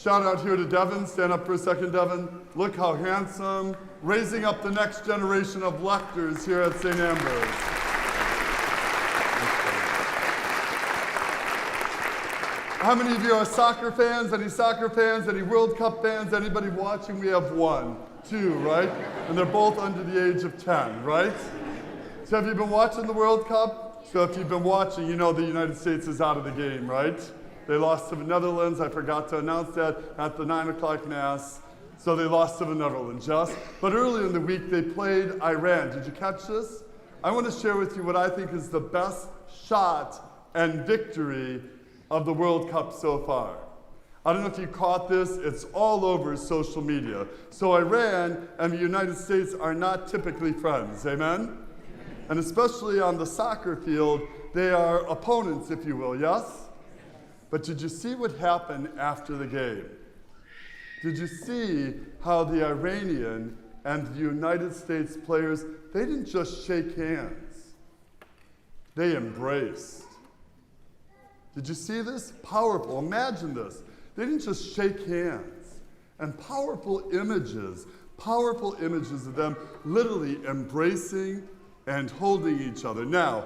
Shout out here to Devin. Stand up for a second, Devin. Look how handsome. Raising up the next generation of lectors here at St. Ambrose. How many of you are soccer fans? Any soccer fans? Any World Cup fans? Anybody watching? We have 1, 2, right? And they're both under the age of 10, right? So have you been watching the World Cup? So if you've been watching, you know the United States is out of the game, right? They lost to the Netherlands. I forgot to announce that at the 9 o'clock Mass. So they lost to the Netherlands, just. But earlier in the week, they played Iran. Did you catch this? I want to share with you what I think is the best shot and victory of the World Cup so far. I don't know if you caught this. It's all over social media. So Iran and the United States are not typically friends. Amen? And especially on the soccer field, they are opponents, if you will, yes? But did you see what happened after the game? Did you see how the Iranian and the United States players, they didn't just shake hands, they embraced. Did you see this? Powerful. Imagine this. They didn't just shake hands. And powerful images of them literally embracing and holding each other. Now,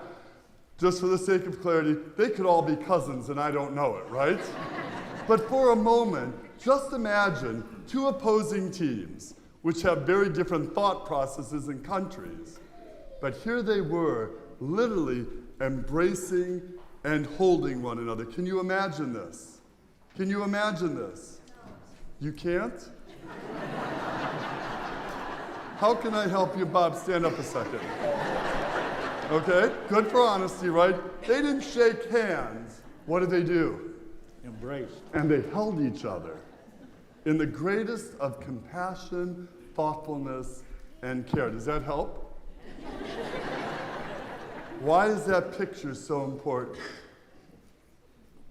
just for the sake of clarity, they could all be cousins and I don't know it, right? But for a moment, just imagine 2 opposing teams, which have very different thought processes and countries. But here they were, literally embracing and holding one another. Can you imagine this? Can you imagine this? You can't? How can I help you, Bob? Stand up a second. Okay, good for honesty, right? They didn't shake hands. What did they do? Embrace. And they held each other in the greatest of compassion, thoughtfulness, and care. Does that help? Why is that picture so important?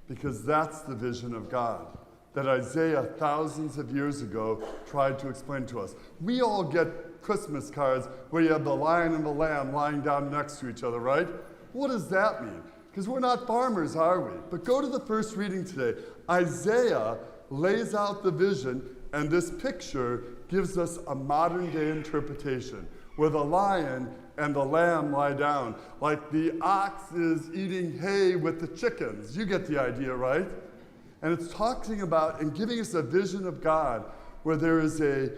Because that's the vision of God that Isaiah thousands of years ago tried to explain to us. We all get Christmas cards where you have the lion and the lamb lying down next to each other, right? What does that mean? Because we're not farmers, are we? But go to the first reading today. Isaiah lays out the vision, and this picture gives us a modern day interpretation where the lion and the lamb lie down, like the ox is eating hay with the chickens. You get the idea, right? And it's talking about and giving us a vision of God where there is a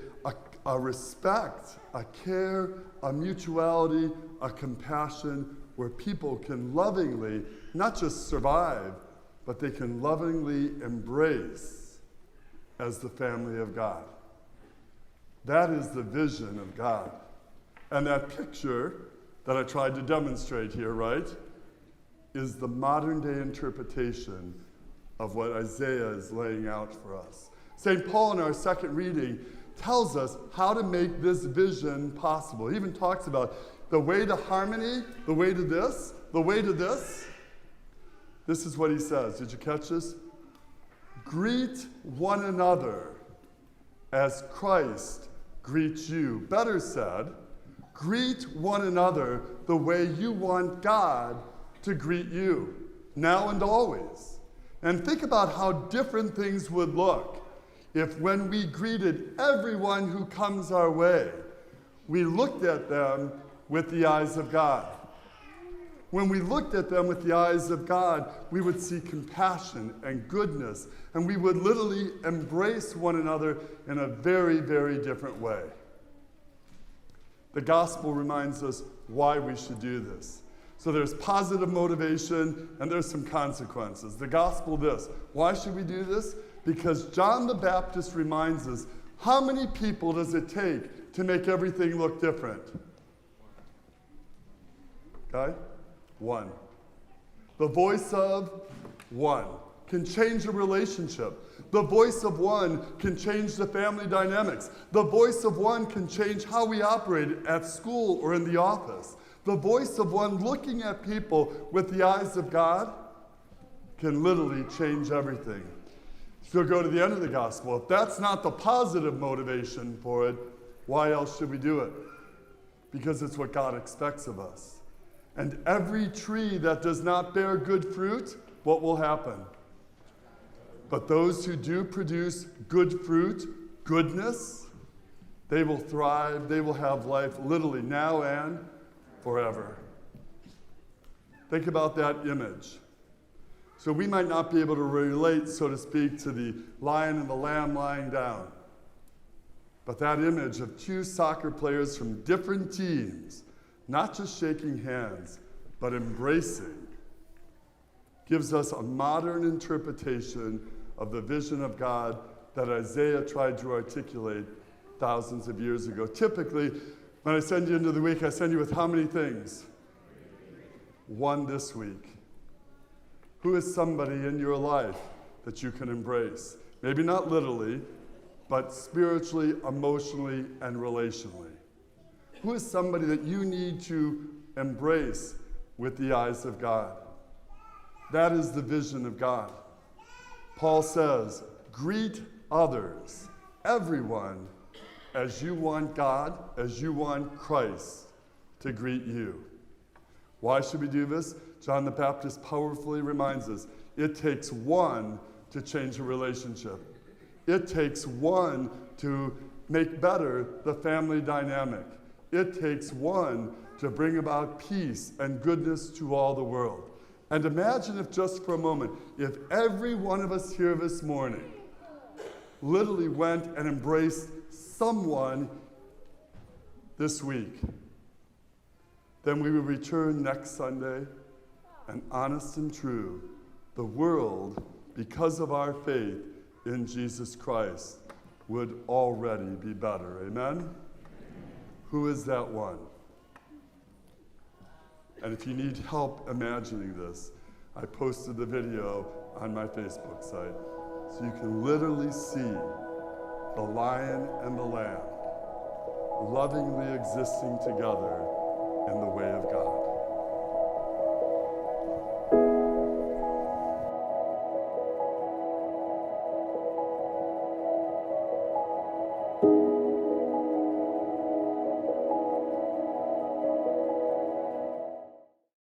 respect, a care, a mutuality, a compassion, where people can lovingly, not just survive, but they can lovingly embrace as the family of God. That is the vision of God. And that picture that I tried to demonstrate here, right, is the modern day interpretation of what Isaiah is laying out for us. St. Paul in our second reading tells us how to make this vision possible. He even talks about the way to harmony, the way to this, the way to this. This is what he says. Did you catch this? Greet one another as Christ greets you. Better said, greet one another the way you want God to greet you, now and always. And think about how different things would look if when we greeted everyone who comes our way, we looked at them with the eyes of God. When we looked at them with the eyes of God, we would see compassion and goodness, and we would literally embrace one another in a very, very different way. The gospel reminds us why we should do this. So there's positive motivation, and there's some consequences. The gospel this. Why should we do this? Because John the Baptist reminds us, how many people does it take to make everything look different? Okay? 1. The voice of 1 can change a relationship. The voice of 1 can change the family dynamics. The voice of 1 can change how we operate at school or in the office. The voice of 1 looking at people with the eyes of God can literally change everything. So go to the end of the gospel. If that's not the positive motivation for it, why else should we do it? Because it's what God expects of us. And every tree that does not bear good fruit, what will happen? But those who do produce good fruit, goodness, they will thrive, they will have life literally now and forever. Think about that image. So we might not be able to relate, so to speak, to the lion and the lamb lying down. But that image of two soccer players from different teams, not just shaking hands, but embracing, gives us a modern interpretation of the vision of God that Isaiah tried to articulate thousands of years ago. Typically, when I send you into the week, I send you with how many things? One this week. Who is somebody in your life that you can embrace? Maybe not literally, but spiritually, emotionally, and relationally. Who is somebody that you need to embrace with the eyes of God? That is the vision of God. Paul says, greet others, everyone, as you want God, as you want Christ to greet you. Why should we do this? John the Baptist powerfully reminds us, it takes one to change a relationship. It takes one to make better the family dynamic. It takes one to bring about peace and goodness to all the world. And imagine if just for a moment, if every one of us here this morning literally went and embraced someone this week, then we will return next Sunday, and honest and true, the world, because of our faith in Jesus Christ, would already be better. Amen? Who is that one? And if you need help imagining this, I posted the video on my Facebook site, so you can literally see the lion and the lamb lovingly existing together in the way of God.